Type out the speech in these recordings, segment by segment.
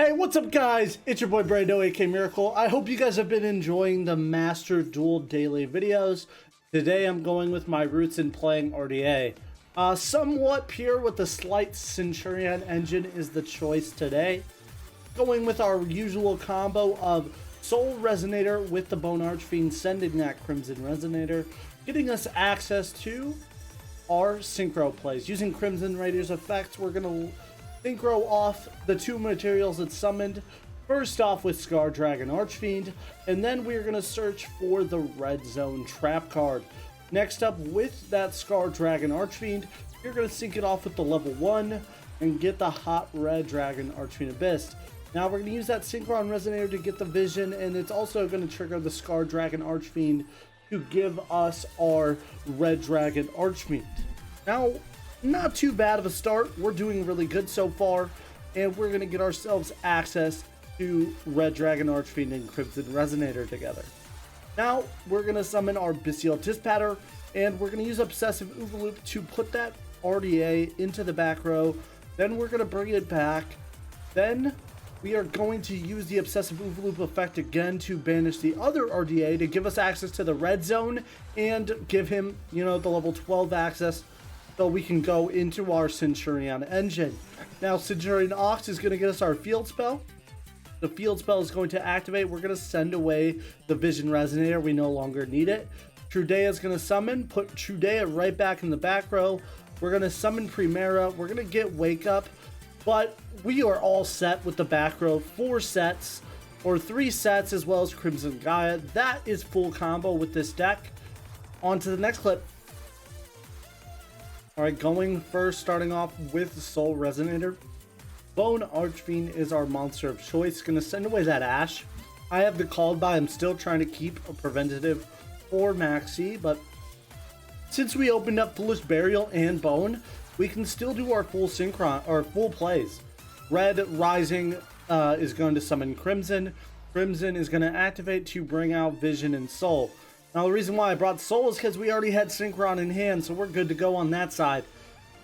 Hey, what's up guys? It's your boy BrandoAKAMiracle. I hope you guys have been enjoying the Master Duel daily videos. Today I'm going with my roots in playing RDA. Somewhat pure with a slight Centurion engine is the choice today. Going with our usual combo of Soul Resonator with the Bone Archfiend, sending that Crimson Resonator, getting us access to our synchro plays. Using Crimson Raider's effects, we're going to synchro off the two materials it summoned. First off with Scar Dragon Archfiend, and then we're going to search for the Red Zone Trap card. Next up with that Scar Dragon Archfiend, you're going to sync it off with the level 1 and get the Hot Red Dragon Archfiend Abyss. Now we're going to use that Synchron Resonator to get the Vision, and it's also going to trigger the Scar Dragon Archfiend to give us our Red Dragon Archfiend. Now, not too bad of a start. We're doing really good so far, and we're going to get ourselves access to Red Dragon Archfiend and Crimson Resonator together. Now, we're going to summon our Bestial Dispatcher, and we're going to use Obsessive Overloop to put that RDA into the back row. Then we're going to bring it back. Then we are going to use the Obsessive Overloop effect again to banish the other RDA to give us access to the Red Zone and give him, the level 12 access, so we can go into our Centurion engine. Now, Centurion Ox is going to get us our field spell. The field spell is going to activate. We're going to send away the Vision Resonator. We no longer need it. Trudea is going to summon, put Trudea right back in the back row. We're going to summon Primera. We're going to get Wake Up, but we are all set with the back row. 4 sets, or 3 sets, as well as Crimson Gaia. That is full combo with this deck. On to the next clip. Alright, going first, starting off with Soul Resonator. Bone Archfiend is our monster of choice. Gonna send away that Ash. I have the Called By. I'm still trying to keep a preventative for Maxi, but since we opened up Foolish Burial and Bone, we can still do our full synchron, or full plays. Red Rising is going to summon Crimson. Crimson is going to activate to bring out Vision and Soul. Now, the reason why I brought Soul is because we already had Synchron in hand, so we're good to go on that side.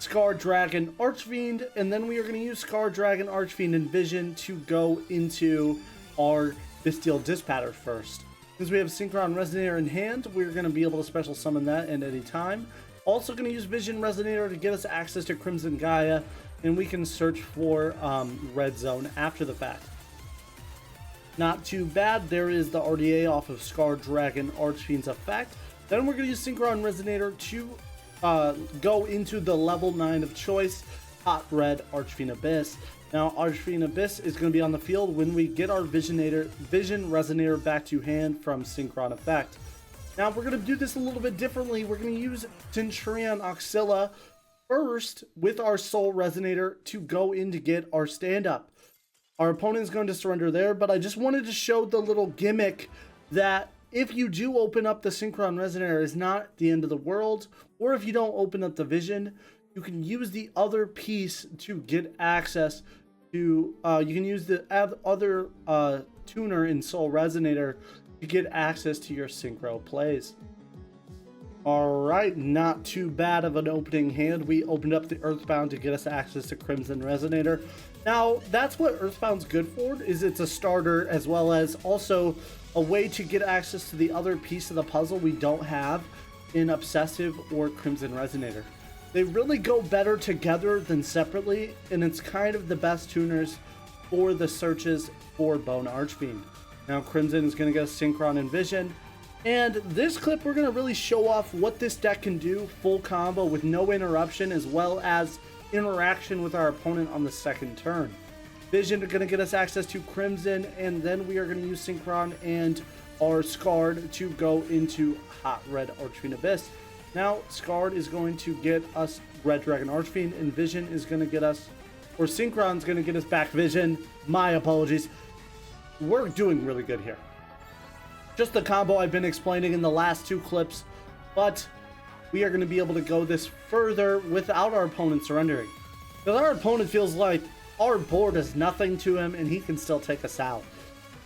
Scar Dragon Archfiend, and then we are going to use Scar Dragon Archfiend and Vision to go into our Bestial Dispatcher first. Since we have Synchron Resonator in hand, we're going to be able to special summon that at any time. Also going to use Vision Resonator to get us access to Crimson Gaia, and we can search for Red Zone after the fact. Not too bad. There is the RDA off of Scar Dragon Archfiend's effect. Then we're going to use Synchron Resonator to go into the level 9 of choice, Hot Red Archfiend Abyss. Now, Archfiend Abyss is going to be on the field when we get our Vision Resonator back to hand from Synchron effect. Now, we're going to do this a little bit differently. We're going to use Centurion Oxilla first with our Soul Resonator to go in to get our stand-up. Our opponent is going to surrender there, but I just wanted to show the little gimmick that if you do open up the Synchron Resonator, is not the end of the world, or if you don't open up the Vision, you can use the other piece to get access to, you can use the other tuner in Soul Resonator to get access to your synchro plays. Alright, not too bad of an opening hand. We opened up the Earthbound to get us access to Crimson Resonator. Now, that's what Earthbound's good for, is it's a starter as well as also a way to get access to the other piece of the puzzle we don't have in Obsessive or Crimson Resonator. They really go better together than separately, and it's kind of the best tuners for the searches for Bone Archfiend. Now, Crimson is going to get Synchron and Vision. And this clip, we're going to really show off what this deck can do, full combo with no interruption, as well as interaction with our opponent on the second turn. Vision are going to get us access to Crimson, and then we are going to use Synchron and our Scarred to go into Hot Red Archfiend Abyss. Now, Scarred is going to get us Red Dragon Archfiend, and Vision is going to get us, or Synchron's going to get us back Vision. My apologies. We're doing really good here. Just the combo I've been explaining in the last 2 clips, but we are going to be able to go this further without our opponent surrendering. Because our opponent feels like our board is nothing to him and he can still take us out.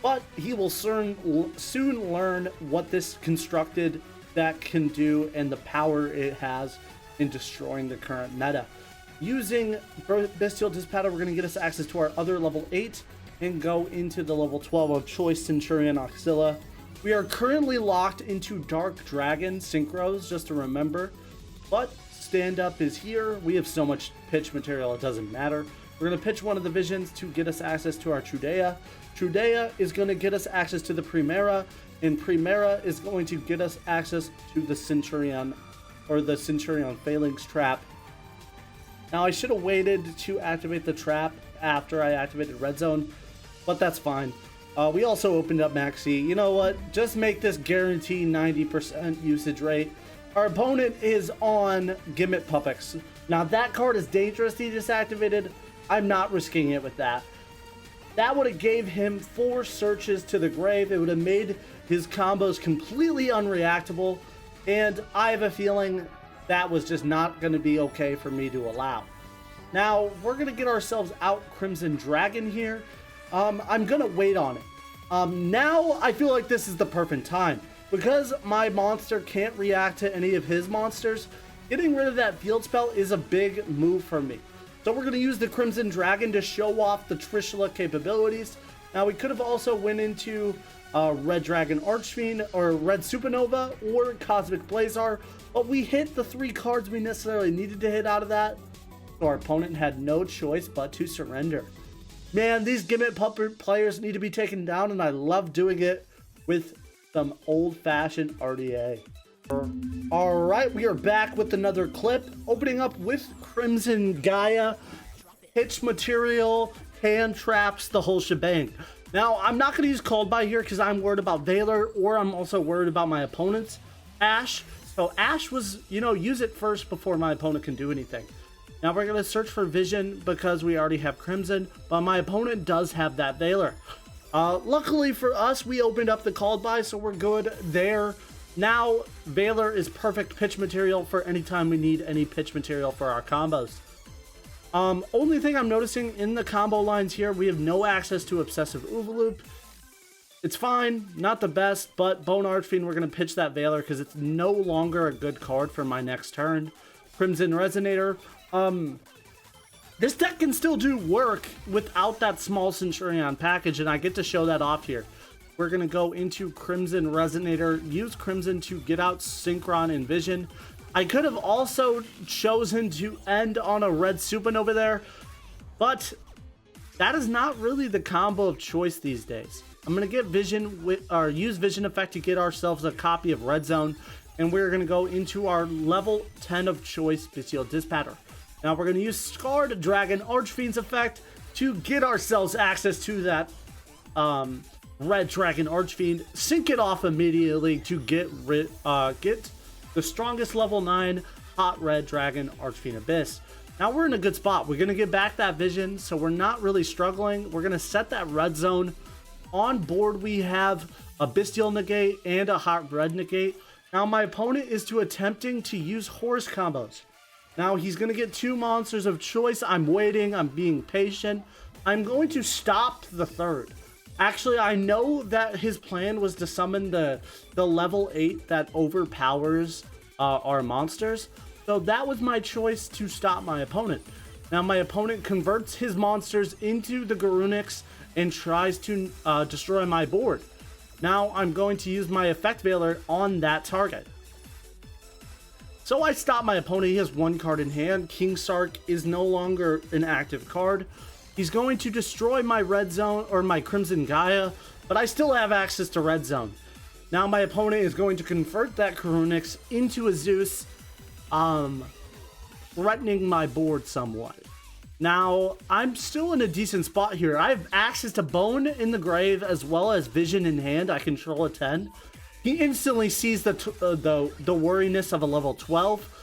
But he will soon learn what this constructed deck can do and the power it has in destroying the current meta. Using Bestial Dispatcher, we're going to get us access to our other level 8 and go into the level 12 of choice Centurion Auxilia. We are currently locked into Dark Dragon synchros, just to remember, but stand up is here. We have so much pitch material, it doesn't matter. We're going to pitch one of the visions to get us access to our Trudea. Trudea is going to get us access to the Primera, and Primera is going to get us access to the Centurion, or the Centurion Phalanx trap. Now, I should have waited to activate the trap after I activated Red Zone, but that's fine. We also opened up Maxi. You know what? Just make this guarantee 90% usage rate. Our opponent is on Gimmick Puppets. Now, that card is dangerous. He just activated. I'm not risking it with that. That would have gave him 4 searches to the grave. It would have made his combos completely unreactable, and I have a feeling that was just not going to be okay for me to allow. Now, we're going to get ourselves out Crimson Dragon here. I'm going to wait on it. Now, I feel like this is the perfect time. Because my monster can't react to any of his monsters, getting rid of that field spell is a big move for me. So we're going to use the Crimson Dragon to show off the Trishula capabilities. Now, we could have also went into Red Dragon Archfiend, or Red Supernova, or Cosmic Blazar, but we hit the 3 cards we necessarily needed to hit out of that. So our opponent had no choice but to surrender. Man, these Gimmick Puppet players need to be taken down, and I love doing it with some old-fashioned RDA. Alright, we are back with another clip, opening up with Crimson Gaia, pitch material, hand traps, the whole shebang. Now, I'm not going to use Called By here because I'm worried about Valor, or I'm also worried about my opponent's Ash. So Ash was, use it first before my opponent can do anything. Now we're going to search for Vision because we already have Crimson, but my opponent does have that Valor. Luckily for us, we opened up the Called By, so we're good there. Now, Valor is perfect pitch material for any time we need any pitch material for our combos. Only thing I'm noticing in the combo lines here, we have no access to Obsessive Oovaloop. It's fine, not the best, but Bone Archfiend, we're going to pitch that Valor because it's no longer a good card for my next turn. Crimson Resonator. This deck can still do work without that small Centurion package, and I get to show that off here. We're going to go into Crimson Resonator, use Crimson to get out Synchron and Vision. I could have also chosen to end on a Red Supernova there, but that is not really the combo of choice these days. I'm going to get Vision or use Vision Effect to get ourselves a copy of Red Zone, and we're going to go into our level 10 of choice Bestial Dispatcher. Now we're going to use Scarred Dragon Archfiend's effect to get ourselves access to that Red Dragon Archfiend, sync it off immediately to get the strongest level 9 Hot Red Dragon Archfiend Abyss. Now we're in a good spot. We're going to get back that Vision, so we're not really struggling. We're going to set that Red Zone. On board we have a Bestial Negate and a Hot Red Negate. Now my opponent is attempting to use Horse combos. Now he's going to get 2 monsters of choice. I'm waiting. I'm being patient. I'm going to stop the 3rd. Actually, I know that his plan was to summon the level 8 that overpowers our monsters. So that was my choice to stop my opponent. Now my opponent converts his monsters into the Garunix and tries to destroy my board. Now I'm going to use my Effect Valor on that target. So I stop my opponent. He has 1 card in hand. King Sark is no longer an active card. He's going to destroy my Red Zone or my Crimson Gaia, but I still have access to Red Zone. Now my opponent is going to convert that Karunix into a Zeus, threatening my board somewhat. Now I'm still in a decent spot here. I have access to Bone in the grave as well as Vision in hand. I control a 10. He instantly sees the worriness of a level 12.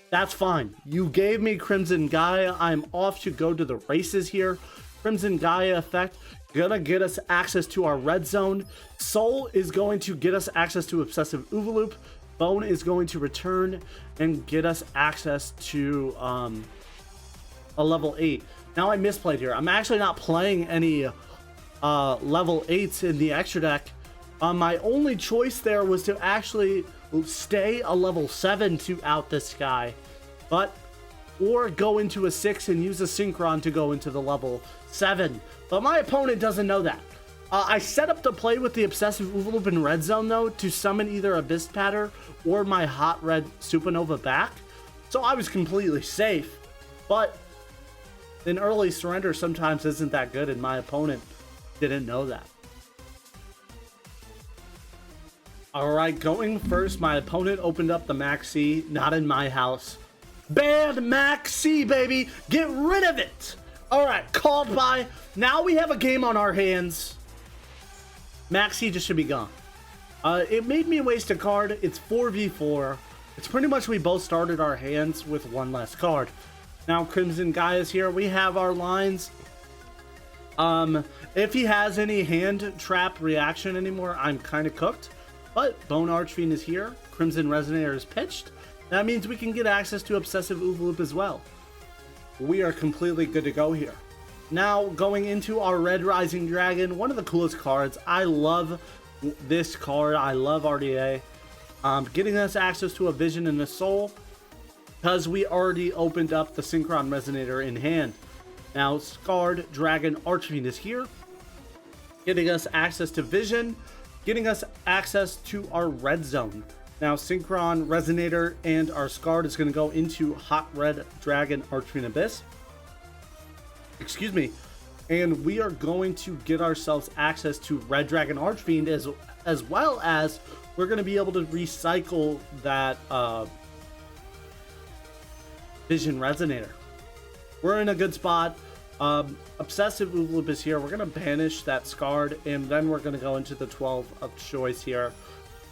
That's fine. You gave me Crimson Gaia. I'm off to go to the races here. Crimson Gaia effect gonna get us access to our Red Zone. Soul is going to get us access to Obsessive Oovaloop. Bone is going to return and get us access to a level 8. Now I misplayed here. I'm actually not playing any level 8s in the extra deck. My only choice there was to actually stay a level 7 to out this guy. But or go into a 6 and use a Synchron to go into the level 7. But my opponent doesn't know that. I set up to play with the Obsessive Ooloop in red zone though to summon either Abyss Patter or my Hot Red Supernova back. So I was completely safe. But an early surrender sometimes isn't that good, and my opponent didn't know that. Alright, going first, my opponent opened up the Maxi, not in my house. Banned Maxi, baby! Get rid of it! Alright, called by. Now we have a game on our hands. Maxi just should be gone. It made me waste a card. It's 4v4. It's pretty much we both started our hands with one less card. Now Crimson Gaia's here. We have our lines. If he has any hand trap reaction anymore, I'm kind of cooked. But Bone Archfiend is here. Crimson Resonator is pitched. That means we can get access to Obsessive Ooloop as well. We are completely good to go here. Now, going into our Red Rising Dragon, one of the coolest cards. I love this card. I love RDA. Getting us access to a Vision and a Soul, because we already opened up the Synchron Resonator in hand. Now, Scarred Dragon Archfiend is here, getting us access to Vision, getting us access to our Red Zone. Now, Synchron Resonator and our Scarred is going to go into Hot Red Dragon Archfiend Abyss. Excuse me. And we are going to get ourselves access to Red Dragon Archfiend as well as we're going to be able to recycle that Vision Resonator. We're in a good spot. Obsessive Ooloop is here. We're going to banish that Scarred, and then we're going to go into the 12 of choice here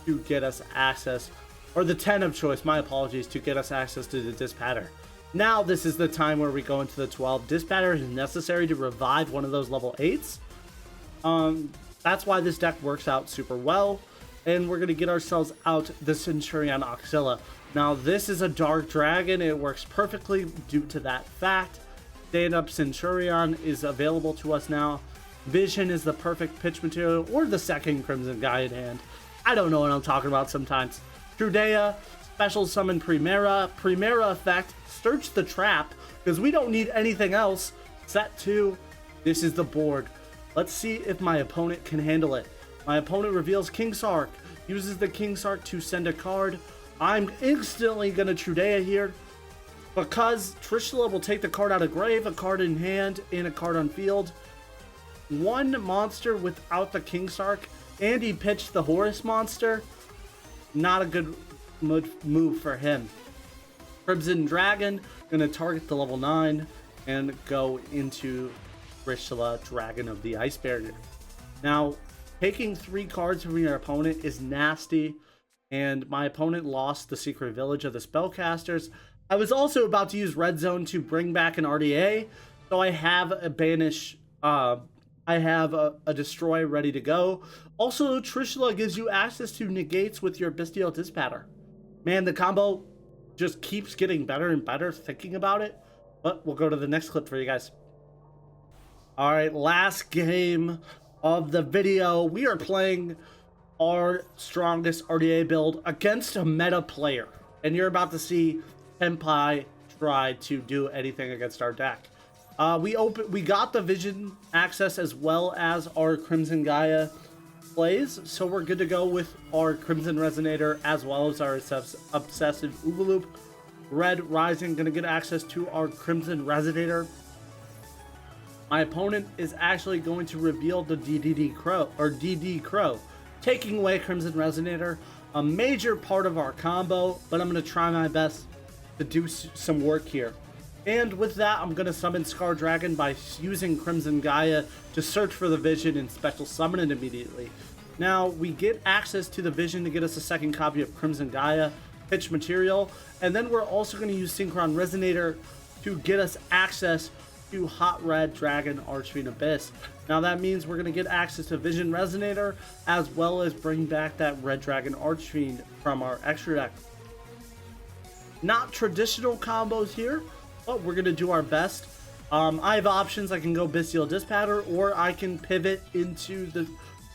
to get us access, or the 10 of choice, my apologies, to get us access to the Dispatter. Now this is the time where we go into the 12. Dispatter is necessary to revive one of those level 8s. That's why this deck works out super well. And we're going to get ourselves out the Centurion Oxilla. Now this is a Dark Dragon. It works perfectly due to that fact. Stand-up Centurion is available to us now. Vision is the perfect pitch material, or the second Crimson Gaia in hand. I don't know what I'm talking about sometimes. Trudea, special summon Primera. Primera effect, search the trap, because we don't need anything else. Set 2, this is the board. Let's see if my opponent can handle it. My opponent reveals King Sark, uses the King Sark to send a card. I'm instantly going to Trudea here, because Trishula will take the card out of grave, a card in hand, and a card on field. One monster without the King Sark, and he pitched the Horus monster. Not a good move for him. Crimson Dragon, going to target the level 9 and go into Trishula, Dragon of the Ice Barrier. Now, taking 3 cards from your opponent is nasty, and my opponent lost the Secret Village of the Spellcasters. I was also about to use Red Zone to bring back an RDA, so I have a banish, I have a destroy ready to go. Also, Trishula gives you access to negates with your Bestial Dispatter. Man, the combo just keeps getting better and better thinking about it. But we'll go to the next clip for you guys. Alright, last game of the video. We are playing our strongest RDA build against a meta player. And you're about to see Tenpai try to do anything against our deck. We got the Vision access as well as our Crimson Gaia plays, so we're good to go with our Crimson Resonator as well as our Obsessive Ooloop. Red Rising gonna get access to our Crimson Resonator. My opponent is actually going to reveal the DD Crow, taking away Crimson Resonator, a major part of our combo, but I'm gonna try my best to do some work here. And with that, I'm going to summon Scar Dragon by using Crimson Gaia to search for the Vision and special summon it immediately. Now, we get access to the Vision to get us a second copy of Crimson Gaia, pitch material, and then we're also going to use Synchron Resonator to get us access to Hot Red Dragon Archfiend Abyss. Now that means we're going to get access to Vision Resonator, as well as bring back that Red Dragon Archfiend from our extra deck. Not traditional combos here, but we're going to do our best. I have options. I can go Bestial Dispatter, or I can pivot into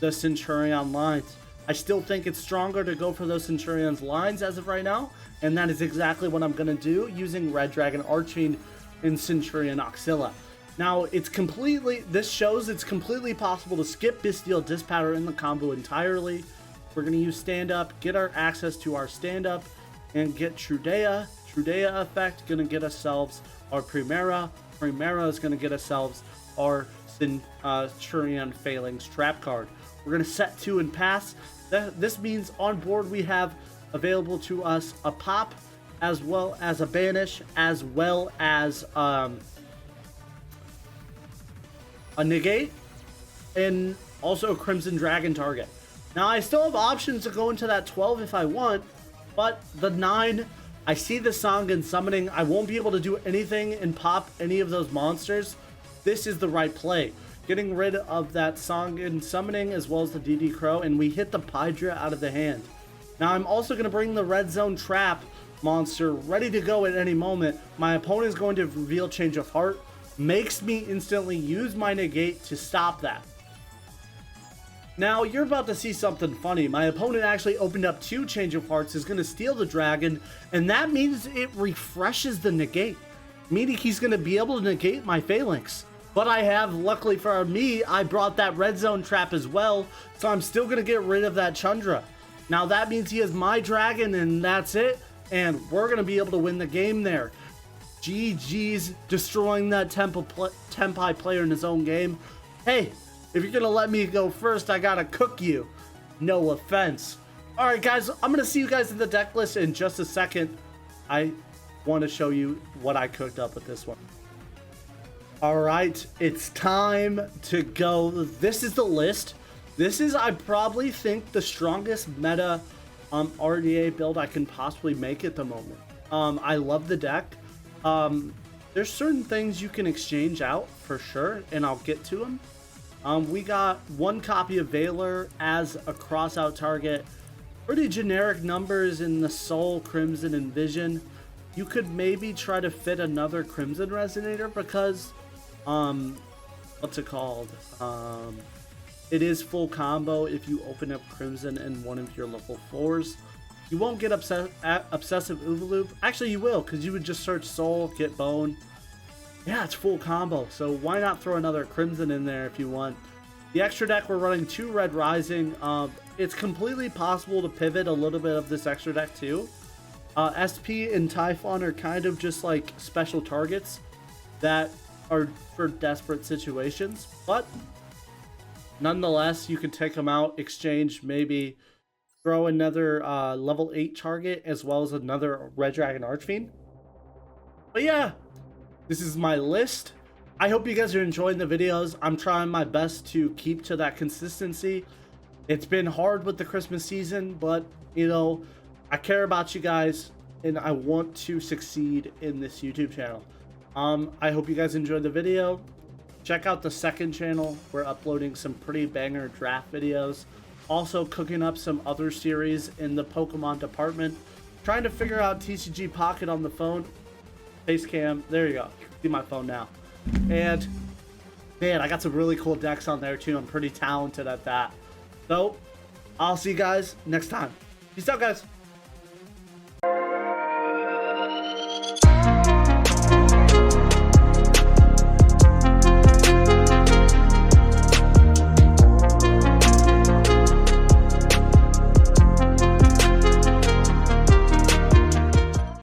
the Centurion lines. I still think it's stronger to go for those Centurion's lines as of right now, and that is exactly what I'm going to do using Red Dragon Archfiend and Centurion Oxilla. Now, this shows it's completely possible to skip Bestial Dispatcher in the combo entirely. We're going to use stand up, get our access to our stand up, and get Trudea. Trudea effect, going to get ourselves our Primera. Primera is going to get ourselves our Centurion Phalanx trap card. We're going to set 2 and pass. This means on board we have available to us a pop, as well as a banish, as well as a negate, and also a Crimson Dragon target. Now I still have options to go into that 12 if I want, but the 9, I see the Sangan summoning. I won't be able to do anything and pop any of those monsters. This is the right play. Getting rid of that Sangan summoning as well as the DD Crow, and we hit the Pydra out of the hand. Now I'm also going to bring the Red Zone Trap monster ready to go at any moment. My opponent is going to reveal Change of Heart, makes me instantly use my negate to stop that. Now you're about to see something funny. My opponent actually opened up 2 Change of Hearts, is going to steal the dragon, and that means it refreshes the negate, meaning he's going to be able to negate my Phalanx. But I have, luckily for me, I brought that Red Zone Trap as well, so I'm still going to get rid of that Chandra. Now that means he has my dragon, and that's it, and we're going to be able to win the game there. GG's destroying that Tempai player in his own game. Hey, if you're going to let me go first, I got to cook you. No offense. Alright guys, I'm going to see you guys in the deck list in just a second. I want to show you what I cooked up with this one. Alright, it's time to go. This is the list. This is, I probably think, the strongest meta RDA build I can possibly make at the moment. I love the deck. There's certain things you can exchange out for sure, and I'll get to them. We got 1 copy of Valor as a cross-out target. Pretty generic numbers in the Soul, Crimson, and Vision. You could maybe try to fit another Crimson Resonator because, what's it called? It is full combo if you open up Crimson in one of your level 4s. You won't get Obsessive Oovaloop. Actually, you will, because you would just search Soul, get Bone. Yeah, it's full combo, so why not throw another Crimson in there if you want. The extra deck, we're running 2 Red Rising. It's completely possible to pivot a little bit of this extra deck too. SP and Typhon are kind of just like special targets that are for desperate situations, but nonetheless, you can take them out, exchange, maybe throw another level 8 target as well as another Red Dragon Archfiend. But yeah, this is my list. I hope you guys are enjoying the videos. I'm trying my best to keep to that consistency. It's been hard with the Christmas season, but you know, I care about you guys and I want to succeed in this YouTube channel. I hope you guys enjoyed the video. Check out the second channel. We're uploading some pretty banger draft videos. Also cooking up some other series in the Pokemon department. Trying to figure out TCG Pocket on the phone. Face cam. There you go. You can see my phone now. And man, I got some really cool decks on there too. I'm pretty talented at that. So I'll see you guys next time. Peace out, guys.